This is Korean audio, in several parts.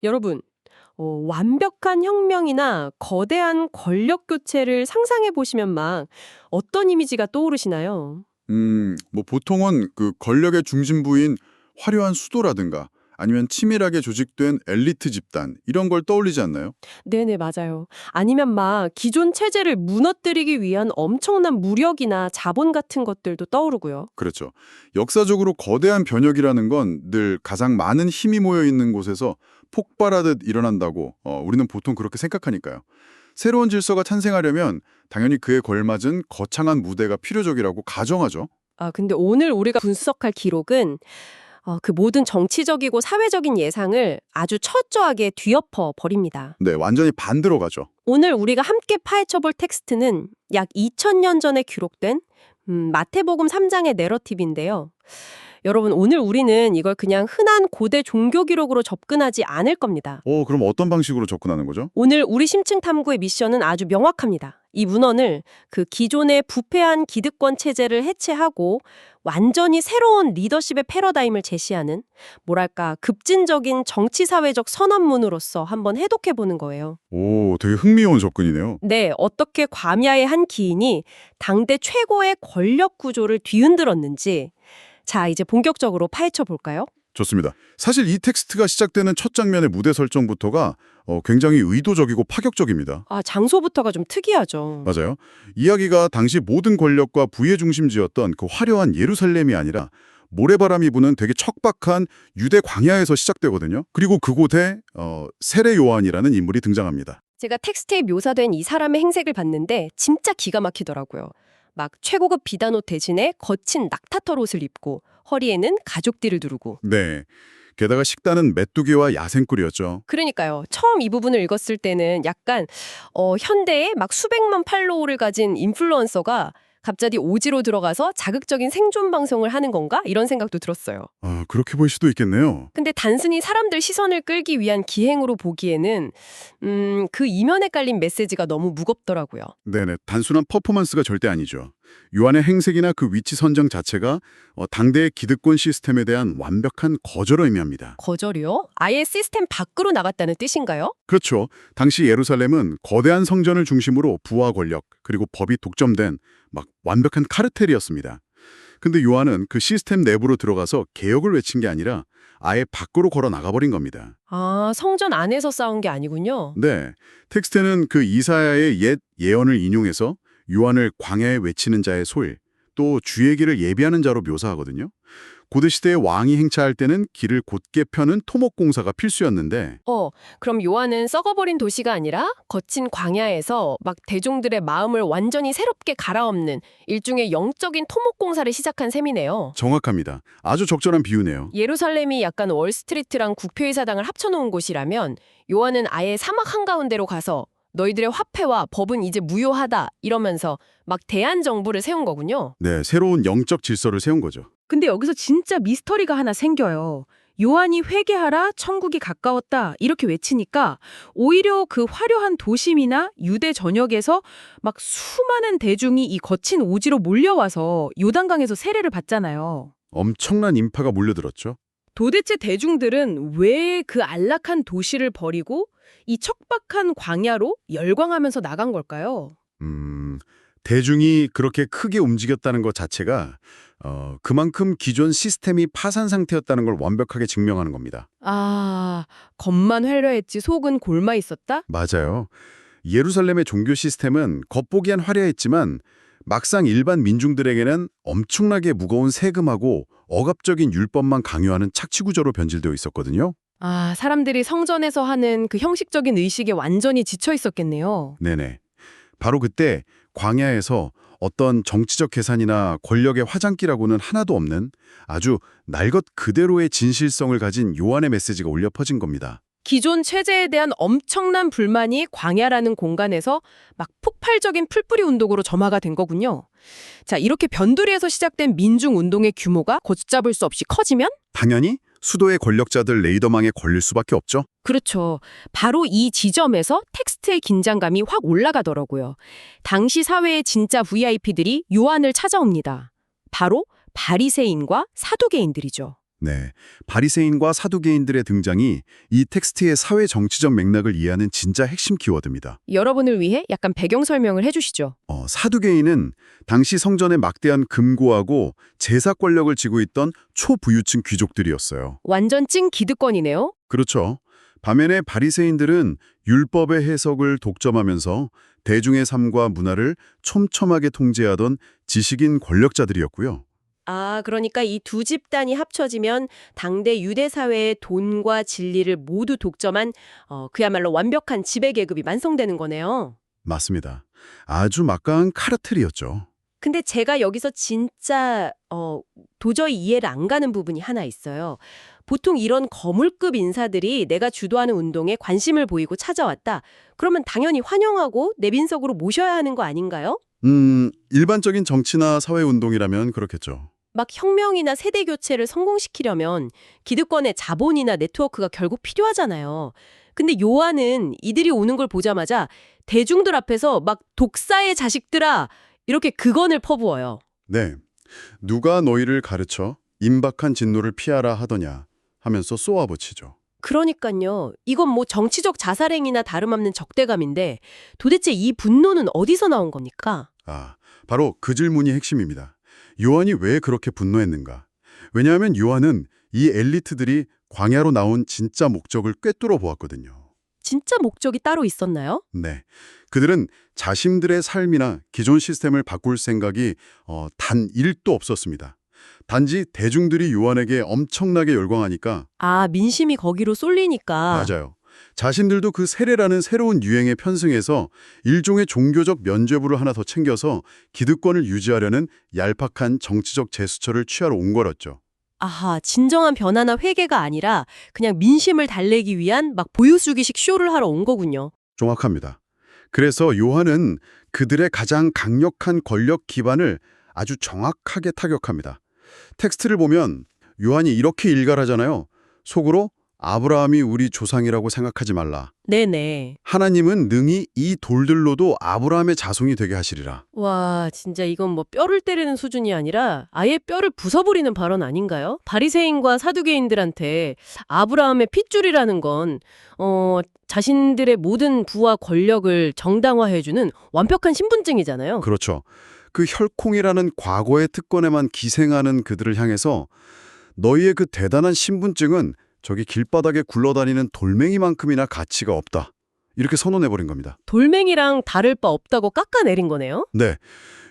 여러분, 완벽한 혁명이나 거대한 권력 교체를 상상해 보시면 막 어떤 이미지가 떠오르시나요? 뭐 보통은 그 권력의 중심부인 화려한 수도라든가 아니면 치밀하게 조직된 엘리트 집단 이런 걸 떠올리지 않나요? 네네, 맞아요. 아니면 막 기존 체제를 무너뜨리기 위한 엄청난 무력이나 자본 같은 것들도 떠오르고요. 그렇죠. 역사적으로 거대한 변혁이라는 건 늘 가장 많은 힘이 모여 있는 곳에서 폭발하듯 일어난다고 우리는 보통 그렇게 생각하니까요. 새로운 질서가 탄생하려면 당연히 그에 걸맞은 거창한 무대가 필요적이라고 가정하죠. 근데 오늘 우리가 분석할 기록은 그 모든 정치적이고 사회적인 예상을 아주 철저하게 뒤엎어 버립니다. 네, 완전히 반대로 가죠. 오늘 우리가 함께 파헤쳐볼 텍스트는 약 2000년 전에 기록된 마태복음 3장의 내러티브인데요. 여러분, 오늘 우리는 이걸 그냥 흔한 고대 종교 기록으로 접근하지 않을 겁니다. 그럼 어떤 방식으로 접근하는 거죠? 오늘 우리 심층 탐구의 미션은 아주 명확합니다. 이 문헌을 그 기존의 부패한 기득권 체제를 해체하고 완전히 새로운 리더십의 패러다임을 제시하는 뭐랄까 급진적인 정치사회적 선언문으로서 한번 해독해 보는 거예요. 오, 되게 흥미로운 접근이네요. 네, 어떻게 과미야의 한 기인이 당대 최고의 권력 구조를 뒤흔들었는지 자, 이제 본격적으로 파헤쳐 볼까요? 좋습니다. 사실 이 텍스트가 시작되는 첫 장면의 무대 설정부터가 굉장히 의도적이고 파격적입니다. 장소부터가 좀 특이하죠. 맞아요. 이야기가 당시 모든 권력과 부의 중심지였던 그 화려한 예루살렘이 아니라 모래바람이 부는 되게 척박한 유대 광야에서 시작되거든요. 그리고 그곳에 세례 요한이라는 인물이 등장합니다. 제가 텍스트에 묘사된 이 사람의 행색을 봤는데 진짜 기가 막히더라고요. 막 최고급 비단옷 대신에 거친 낙타털 옷을 입고 허리에는 가죽띠를 두르고. 네. 게다가 식단은 메뚜기와 야생꿀이었죠. 그러니까요. 처음 이 부분을 읽었을 때는 약간 현대에 막 수백만 팔로워를 가진 인플루언서가 갑자기 오지로 들어가서 자극적인 생존 방송을 하는 건가? 이런 생각도 들었어요. 그렇게 보일 수도 있겠네요. 근데 단순히 사람들 시선을 끌기 위한 기행으로 보기에는 그 이면에 깔린 메시지가 너무 무겁더라고요. 네네. 단순한 퍼포먼스가 절대 아니죠. 요한의 행색이나 그 위치 선정 자체가 당대의 기득권 시스템에 대한 완벽한 거절을 의미합니다. 거절이요? 아예 시스템 밖으로 나갔다는 뜻인가요? 그렇죠. 당시 예루살렘은 거대한 성전을 중심으로 부와 권력, 그리고 법이 독점된 막 완벽한 카르텔이었습니다. 근데 요한은 그 시스템 내부로 들어가서 개혁을 외친 게 아니라 아예 밖으로 걸어 나가버린 겁니다. 성전 안에서 싸운 게 아니군요. 네, 텍스트는 그 이사야의 옛 예언을 인용해서 요한을 광야에 외치는 자의 소일, 또 주의 길을 예비하는 자로 묘사하거든요. 고대시대의 왕이 행차할 때는 길을 곧게 펴는 토목공사가 필수였는데 그럼 요한은 썩어버린 도시가 아니라 거친 광야에서 막 대중들의 마음을 완전히 새롭게 갈아엎는 일종의 영적인 토목공사를 시작한 셈이네요. 정확합니다. 아주 적절한 비유네요. 예루살렘이 약간 월스트리트랑 국회의사당을 합쳐놓은 곳이라면 요한은 아예 사막 한가운데로 가서 너희들의 화폐와 법은 이제 무효하다 이러면서 막 대안 정부를 세운 거군요. 네, 새로운 영적 질서를 세운 거죠. 근데 여기서 진짜 미스터리가 하나 생겨요. 요한이 회개하라 천국이 가까웠다 이렇게 외치니까 오히려 그 화려한 도심이나 유대 전역에서 막 수많은 대중이 이 거친 오지로 몰려와서 요단강에서 세례를 받잖아요. 엄청난 인파가 몰려들었죠. 도대체 대중들은 왜 그 안락한 도시를 버리고 이 척박한 광야로 열광하면서 나간 걸까요? 대중이 그렇게 크게 움직였다는 것 자체가 그만큼 기존 시스템이 파산 상태였다는 걸 완벽하게 증명하는 겁니다. 겉만 화려했지 속은 골마 있었다? 맞아요. 예루살렘의 종교 시스템은 겉보기엔 화려했지만 막상 일반 민중들에게는 엄청나게 무거운 세금하고 억압적인 율법만 강요하는 착취구조로 변질되어 있었거든요. 사람들이 성전에서 하는 그 형식적인 의식에 완전히 지쳐 있었겠네요. 네네. 바로 그때 광야에서 어떤 정치적 계산이나 권력의 화장기라고는 하나도 없는 아주 날 것 그대로의 진실성을 가진 요한의 메시지가 울려 퍼진 겁니다. 기존 체제에 대한 엄청난 불만이 광야라는 공간에서 막 폭발적인 풀뿌리 운동으로 점화가 된 거군요. 자, 이렇게 변두리에서 시작된 민중운동의 규모가 걷잡을 수 없이 커지면? 당연히 수도의 권력자들 레이더망에 걸릴 수밖에 없죠. 그렇죠. 바로 이 지점에서 텍스트의 긴장감이 확 올라가더라고요. 당시 사회의 진짜 VIP들이 요한을 찾아옵니다. 바로 바리새인과 사두개인들이죠. 네, 바리새인과 사두개인들의 등장이 이 텍스트의 사회 정치적 맥락을 이해하는 진짜 핵심 키워드입니다. 여러분을 위해 약간 배경 설명을 해주시죠. 사두개인은 당시 성전에 막대한 금고하고 제사 권력을 쥐고 있던 초부유층 귀족들이었어요. 완전 찐 기득권이네요. 그렇죠. 반면에 바리새인들은 율법의 해석을 독점하면서 대중의 삶과 문화를 촘촘하게 통제하던 지식인 권력자들이었고요. 아, 그러니까 이 두 집단이 합쳐지면 당대 유대 사회의 돈과 진리를 모두 독점한 그야말로 완벽한 지배계급이 완성되는 거네요. 맞습니다. 아주 막강한 카르텔이었죠. 근데 제가 여기서 진짜 도저히 이해를 안 가는 부분이 하나 있어요. 보통 이런 거물급 인사들이 내가 주도하는 운동에 관심을 보이고 찾아왔다. 그러면 당연히 환영하고 내빈석으로 모셔야 하는 거 아닌가요? 일반적인 정치나 사회운동이라면 그렇겠죠. 막 혁명이나 세대 교체를 성공시키려면 기득권의 자본이나 네트워크가 결국 필요하잖아요. 근데 요한은 이들이 오는 걸 보자마자 대중들 앞에서 막 독사의 자식들아 이렇게 극언을 퍼부어요. 네. 누가 너희를 가르쳐 임박한 진노를 피하라 하더냐 하면서 쏘아붙이죠. 그러니까요. 이건 뭐 정치적 자살행위나 다름없는 적대감인데 도대체 이 분노는 어디서 나온 겁니까? 바로 그 질문이 핵심입니다. 요한이 왜 그렇게 분노했는가? 왜냐하면 요한은 이 엘리트들이 광야로 나온 진짜 목적을 꿰뚫어 보았거든요. 진짜 목적이 따로 있었나요? 네. 그들은 자신들의 삶이나 기존 시스템을 바꿀 생각이 단 1도 없었습니다. 단지 대중들이 요한에게 엄청나게 열광하니까. 아, 민심이 거기로 쏠리니까. 맞아요. 자신들도 그 세례라는 새로운 유행에 편승해서 일종의 종교적 면죄부를 하나 더 챙겨서 기득권을 유지하려는 얄팍한 정치적 제스처를 취하러 온 거였죠. 아하, 진정한 변화나 회개가 아니라 그냥 민심을 달래기 위한 막 보여주기식 쇼를 하러 온 거군요. 정확합니다. 그래서 요한은 그들의 가장 강력한 권력 기반을 아주 정확하게 타격합니다. 텍스트를 보면 요한이 이렇게 일갈하잖아요. 속으로 아브라함이 우리 조상이라고 생각하지 말라. 네네. 하나님은 능히 이 돌들로도 아브라함의 자손이 되게 하시리라. 와, 진짜 이건 뭐 뼈를 때리는 수준이 아니라 아예 뼈를 부숴버리는 발언 아닌가요? 바리새인과 사두개인들한테 아브라함의 핏줄이라는 건 자신들의 모든 부와 권력을 정당화해주는 완벽한 신분증이잖아요. 그렇죠. 그 혈콩이라는 과거의 특권에만 기생하는 그들을 향해서 너희의 그 대단한 신분증은 저기 길바닥에 굴러다니는 돌멩이만큼이나 가치가 없다. 이렇게 선언해버린 겁니다. 돌멩이랑 다를 바 없다고 깎아내린 거네요? 네.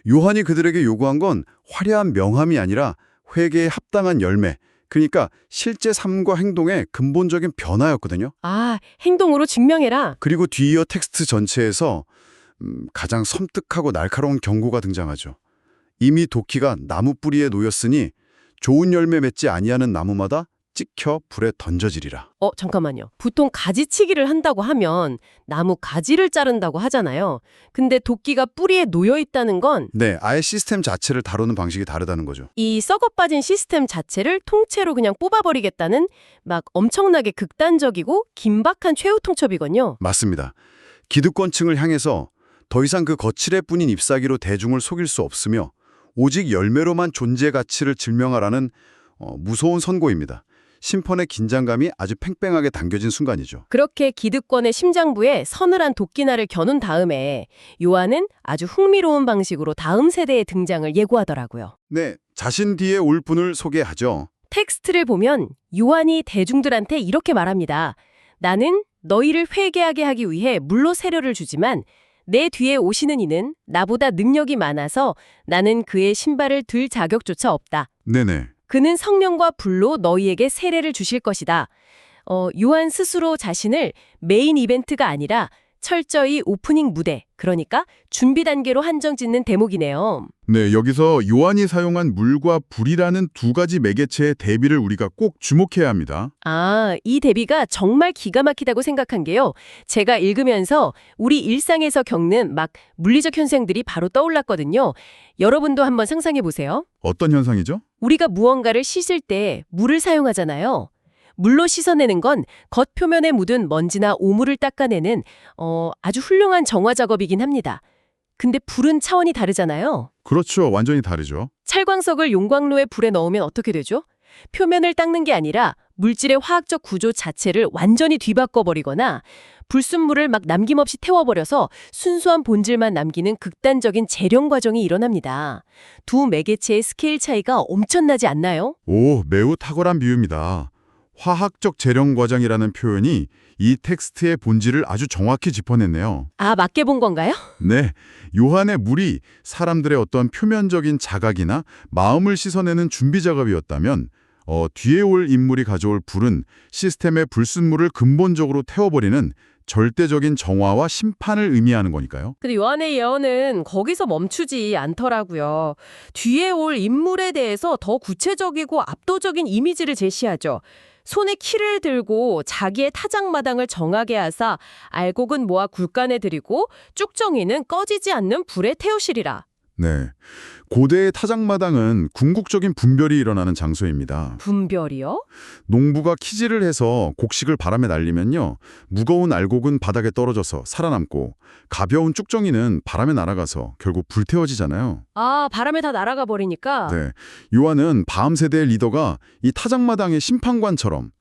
요한이 그들에게 요구한 건 화려한 명함이 아니라 회개에 합당한 열매, 그러니까 실제 삶과 행동의 근본적인 변화였거든요. 아, 행동으로 증명해라. 그리고 뒤이어 텍스트 전체에서 가장 섬뜩하고 날카로운 경고가 등장하죠. 이미 도끼가 나무 뿌리에 놓였으니 좋은 열매 맺지 아니하는 나무마다 찍혀 불에 던져지리라. 잠깐만요. 보통 가지치기를 한다고 하면 나무 가지를 자른다고 하잖아요. 근데 도끼가 뿌리에 놓여 있다는 건 네, 아예 시스템 자체를 다루는 방식이 다르다는 거죠. 이 썩어빠진 시스템 자체를 통째로 그냥 뽑아버리겠다는 막 엄청나게 극단적이고 긴박한 최후 통첩이군요. 맞습니다. 기득권층을 향해서 더 이상 그 거칠애 뿐인 잎사귀로 대중을 속일 수 없으며 오직 열매로만 존재 가치를 증명하라는 무서운 선고입니다. 심판의 긴장감이 아주 팽팽하게 당겨진 순간이죠. 그렇게 기득권의 심장부에 서늘한 도끼날을 겨눈 다음에 요한은 아주 흥미로운 방식으로 다음 세대의 등장을 예고하더라고요. 네, 자신 뒤에 올 분을 소개하죠. 텍스트를 보면 요한이 대중들한테 이렇게 말합니다. 나는 너희를 회개하게 하기 위해 물로 세례를 주지만 내 뒤에 오시는 이는 나보다 능력이 많아서 나는 그의 신발을 들 자격조차 없다. 네네. 그는 성령과 불로 너희에게 세례를 주실 것이다. 요한 스스로 자신을 메인 이벤트가 아니라 철저히 오프닝 무대, 그러니까 준비 단계로 한정짓는 대목이네요. 네, 여기서 요한이 사용한 물과 불이라는 두 가지 매개체의 대비를 우리가 꼭 주목해야 합니다. 아, 이 대비가 정말 기가 막히다고 생각한 게요. 제가 읽으면서 우리 일상에서 겪는 막 물리적 현상들이 바로 떠올랐거든요. 여러분도 한번 상상해 보세요. 어떤 현상이죠? 우리가 무언가를 씻을 때 물을 사용하잖아요. 물로 씻어내는 건 겉표면에 묻은 먼지나 오물을 닦아내는 아주 훌륭한 정화 작업이긴 합니다. 근데 불은 차원이 다르잖아요. 그렇죠. 완전히 다르죠. 찰광석을 용광로에 불에 넣으면 어떻게 되죠? 표면을 닦는 게 아니라 물질의 화학적 구조 자체를 완전히 뒤바꿔버리거나 불순물을 막 남김없이 태워버려서 순수한 본질만 남기는 극단적인 재련 과정이 일어납니다. 두 매개체의 스케일 차이가 엄청나지 않나요? 오, 매우 탁월한 비유입니다. 화학적 재련 과정이라는 표현이 이 텍스트의 본질을 아주 정확히 짚어냈네요. 아, 맞게 본 건가요? 네, 요한의 물이 사람들의 어떤 표면적인 자각이나 마음을 씻어내는 준비 작업이었다면 뒤에 올 인물이 가져올 불은 시스템의 불순물을 근본적으로 태워버리는 절대적인 정화와 심판을 의미하는 거니까요. 근데 요한의 예언은 거기서 멈추지 않더라고요. 뒤에 올 인물에 대해서 더 구체적이고 압도적인 이미지를 제시하죠. 손에 키를 들고 자기의 타작마당을 정하게 하사 알곡은 모아 굴간에 들이고 쭉정이는 꺼지지 않는 불에 태우시리라. 네, 고대의 타작마당은 궁극적인 분별이 일어나는 장소입니다. 분별이요? 농부가 키질을 해서 곡식을 바람에 날리면요, 무거운 알곡은 바닥에 떨어져서 살아남고 가벼운 쭉정이는 바람에 날아가서 결국 불태워지잖아요. 아, 바람에 다 날아가 버리니까. 네, 요한은 바암 세대의 리더가 이 타작마당의 심판관처럼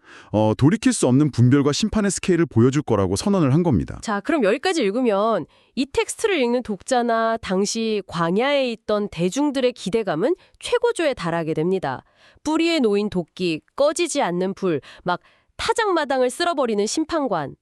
돌이킬 수 없는 분별과 심판의 스케일을 보여줄 거라고 선언을 한 겁니다. 자, 그럼 여기까지 읽으면 이 텍스트를 읽는 독자나 당시 광야에 있던 대중들의 기대감은 최고조에 달하게 됩니다. 뿌리에 놓인 도끼, 꺼지지 않는 불, 막 타작마당을 쓸어버리는 심판관.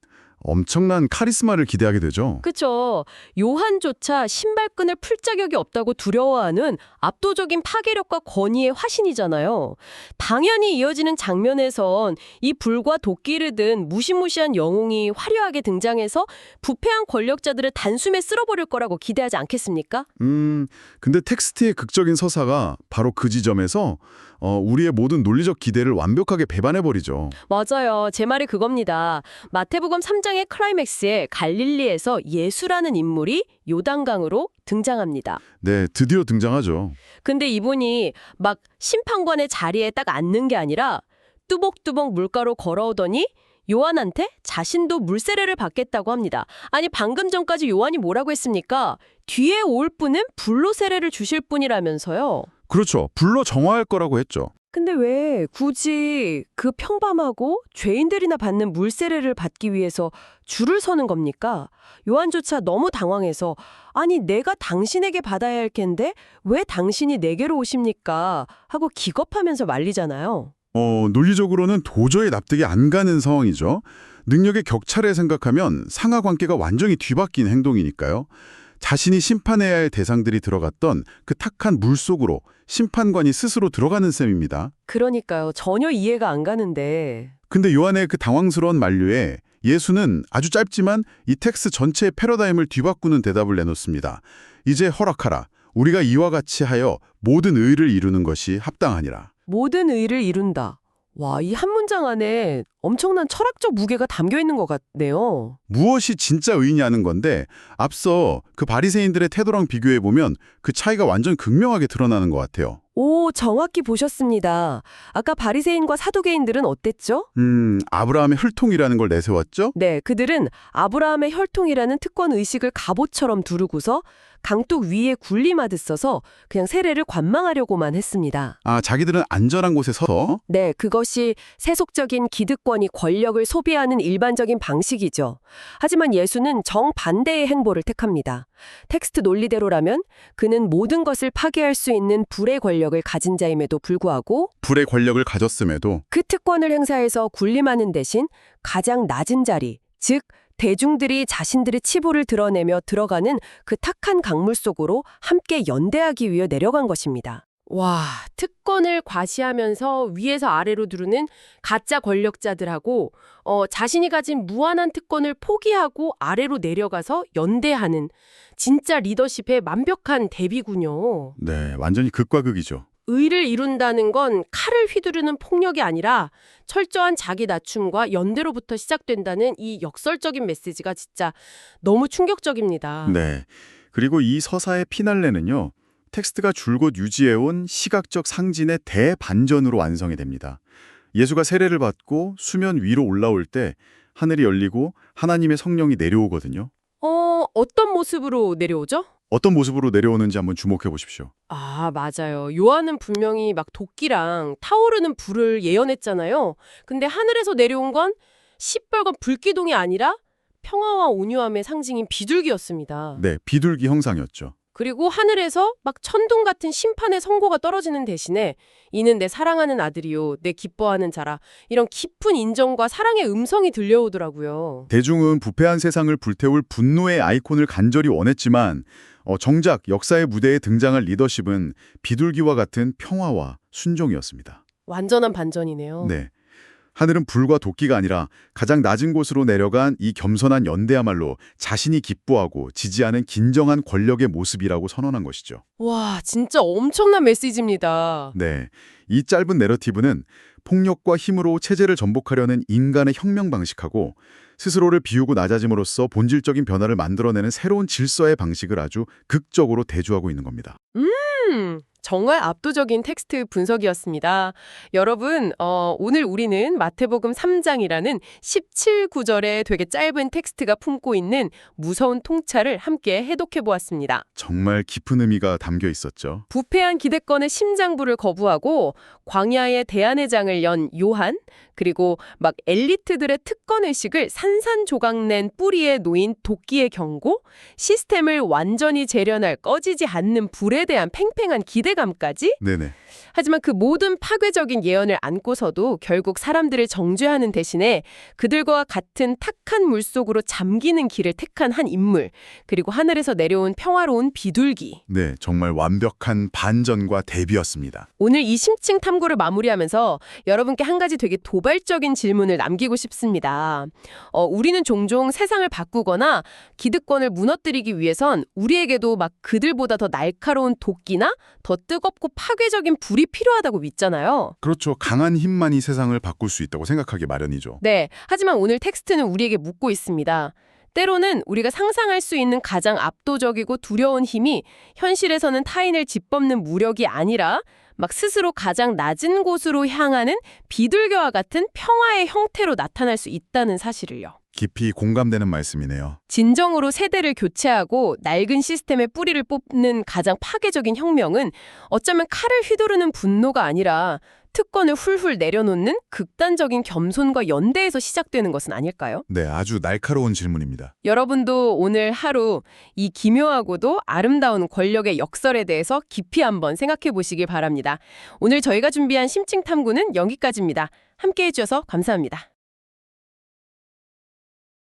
엄청난 카리스마를 기대하게 되죠. 그쵸. 요한조차 신발끈을 풀 자격이 없다고 두려워하는 압도적인 파괴력과 권위의 화신이잖아요. 당연히 이어지는 장면에선 이 불과 도끼를 든 무시무시한 영웅이 화려하게 등장해서 부패한 권력자들을 단숨에 쓸어버릴 거라고 기대하지 않겠습니까? 근데 텍스트의 극적인 서사가 바로 그 지점에서 우리의 모든 논리적 기대를 완벽하게 배반해버리죠. 맞아요. 제 말이 그겁니다. 마태복음 3장의 클라이맥스에 갈릴리에서 예수라는 인물이 요단강으로 등장합니다. 네, 드디어 등장하죠. 근데 이분이 막 심판관의 자리에 딱 앉는 게 아니라 뚜벅뚜벅 물가로 걸어오더니 요한한테 자신도 물세례를 받겠다고 합니다. 아니, 방금 전까지 요한이 뭐라고 했습니까? 뒤에 올 분은 불로 세례를 주실 분이라면서요. 그렇죠. 불로 정화할 거라고 했죠. 근데 왜 굳이 그 평범하고 죄인들이나 받는 물세례를 받기 위해서 줄을 서는 겁니까? 요한조차 너무 당황해서 아니 내가 당신에게 받아야 할 텐데 왜 당신이 내게로 오십니까? 하고 기겁하면서 말리잖아요. 논리적으로는 도저히 납득이 안 가는 상황이죠. 능력의 격차를 생각하면 상하 관계가 완전히 뒤바뀐 행동이니까요. 자신이 심판해야 할 대상들이 들어갔던 그 탁한 물 속으로 심판관이 스스로 들어가는 셈입니다. 그러니까요. 전혀 이해가 안 가는데. 근데 요한의 그 당황스러운 만류에 예수는 아주 짧지만 이 텍스트 전체의 패러다임을 뒤바꾸는 대답을 내놓습니다. 이제 허락하라. 우리가 이와 같이 하여 모든 의를 이루는 것이 합당하니라. 모든 의를 이룬다. 와, 이 한 문장 안에 엄청난 철학적 무게가 담겨 있는 것 같네요. 무엇이 진짜 의냐는 건데 앞서 그 바리새인들의 태도랑 비교해보면 그 차이가 완전 극명하게 드러나는 것 같아요. 오, 정확히 보셨습니다. 아까 바리새인과 사두개인들은 어땠죠? 아브라함의 혈통이라는 걸 내세웠죠? 네, 그들은 아브라함의 혈통이라는 특권 의식을 갑옷처럼 두르고서 강둑 위에 군림하듯 써서 그냥 세례를 관망하려고만 했습니다. 자기들은 안전한 곳에 서서 네, 그것이 세속적인 기득권이 권력을 소비하는 일반적인 방식이죠. 하지만 예수는 정반대의 행보를 택합니다. 텍스트 논리대로라면 그는 모든 것을 파괴할 수 있는 불의 권력을 가진 자임에도 불구하고 불의 권력을 가졌음에도 그 특권을 행사해서 군림하는 대신 가장 낮은 자리, 즉 대중들이 자신들의 치부를 드러내며 들어가는 그 탁한 강물 속으로 함께 연대하기 위해 내려간 것입니다. 와, 특권을 과시하면서 위에서 아래로 두르는 가짜 권력자들하고 자신이 가진 무한한 특권을 포기하고 아래로 내려가서 연대하는 진짜 리더십의 완벽한 대비군요. 네, 완전히 극과 극이죠. 의를 이룬다는 건 칼을 휘두르는 폭력이 아니라 철저한 자기 낮춤과 연대로부터 시작된다는 이 역설적인 메시지가 진짜 너무 충격적입니다. 네, 그리고 이 서사의 피날레는요. 텍스트가 줄곧 유지해온 시각적 상징의 대반전으로 완성이 됩니다. 예수가 세례를 받고 수면 위로 올라올 때 하늘이 열리고 하나님의 성령이 내려오거든요. 어떤 모습으로 내려오죠? 어떤 모습으로 내려오는지 한번 주목해 보십시오. 아, 맞아요. 요한은 분명히 막 도끼랑 타오르는 불을 예언했잖아요. 근데 하늘에서 내려온 건 시뻘건 불기둥이 아니라 평화와 온유함의 상징인 비둘기였습니다. 네, 비둘기 형상이었죠. 그리고 하늘에서 막 천둥 같은 심판의 선고가 떨어지는 대신에 이는 내 사랑하는 아들이요, 내 기뻐하는 자라, 이런 깊은 인정과 사랑의 음성이 들려오더라고요. 대중은 부패한 세상을 불태울 분노의 아이콘을 간절히 원했지만 정작 역사의 무대에 등장할 리더십은 비둘기와 같은 평화와 순종이었습니다. 완전한 반전이네요. 네. 하늘은 불과 도끼가 아니라 가장 낮은 곳으로 내려간 이 겸손한 연대야말로 자신이 기뻐하고 지지하는 긴정한 권력의 모습이라고 선언한 것이죠. 와, 진짜 엄청난 메시지입니다. 네. 이 짧은 내러티브는 폭력과 힘으로 체제를 전복하려는 인간의 혁명 방식하고 스스로를 비우고 낮아짐으로써 본질적인 변화를 만들어내는 새로운 질서의 방식을 아주 극적으로 대조하고 있는 겁니다. 정말 압도적인 텍스트 분석이었습니다. 여러분, 오늘 우리는 마태복음 3장이라는 17구절의 되게 짧은 텍스트가 품고 있는 무서운 통찰을 함께 해독해 보았습니다. 정말 깊은 의미가 담겨 있었죠. 부패한 기득권의 심장부를 거부하고 광야의 대안의 장을 연 요한, 그리고 막 엘리트들의 특권의식을 산산조각낸 뿌리에 놓인 도끼의 경고, 시스템을 완전히 재련할 꺼지지 않는 불에 대한 팽팽한 기대감까지. 네네. 하지만 그 모든 파괴적인 예언을 안고서도 결국 사람들을 정죄하는 대신에 그들과 같은 탁한 물속으로 잠기는 길을 택한 한 인물, 그리고 하늘에서 내려온 평화로운 비둘기. 네, 정말 완벽한 반전과 대비였습니다. 오늘 이 심층 탐구를 마무리하면서 여러분께 한 가지 되게 도발적인 질문을 남기고 싶습니다. 우리는 종종 세상을 바꾸거나 기득권을 무너뜨리기 위해선 우리에게도 막 그들보다 더 날카로운 도끼나 더 뜨겁고 파괴적인 불이 필요하다고 믿잖아요. 그렇죠. 강한 힘만이 세상을 바꿀 수 있다고 생각하기 마련이죠. 네, 하지만 오늘 텍스트는 우리에게 묻고 있습니다. 때로는 우리가 상상할 수 있는 가장 압도적이고 두려운 힘이 현실에서는 타인을 짓밟는 무력이 아니라 막 스스로 가장 낮은 곳으로 향하는 비둘기와 같은 평화의 형태로 나타날 수 있다는 사실을요. 깊이 공감되는 말씀이네요. 진정으로 세대를 교체하고 낡은 시스템의 뿌리를 뽑는 가장 파괴적인 혁명은 어쩌면 칼을 휘두르는 분노가 아니라 특권을 훌훌 내려놓는 극단적인 겸손과 연대에서 시작되는 것은 아닐까요? 네, 아주 날카로운 질문입니다. 여러분도 오늘 하루 이 기묘하고도 아름다운 권력의 역설에 대해서 깊이 한번 생각해 보시길 바랍니다. 오늘 저희가 준비한 심층 탐구는 여기까지입니다. 함께해 주셔서 감사합니다.